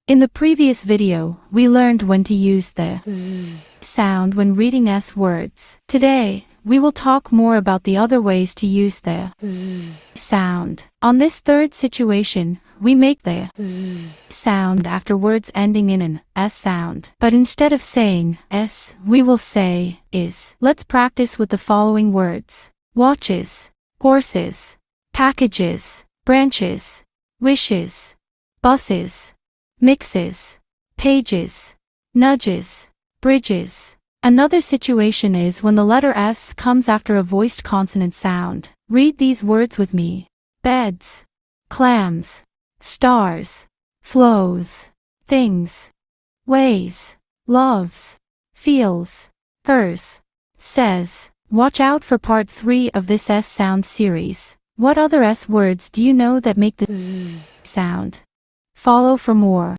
In the previous video, we learned when to use the z sound when reading S words. Today, we will talk more about the other ways to use the z sound. On this third situation, we make the z sound after words ending in an S sound. But instead of saying S, we will say is. Let's practice with the following words: watches, horses, packages, branches, wishes, buses, mixes, pages, nudges, bridges. Another situation is when the letter S comes after a voiced consonant sound. Read these words with me: beds, clams, stars, flows, things, ways, loves, feels, hers, says. Watch out for part 3 of this S sound series. What other S words do you know that make the z sound? Follow for more.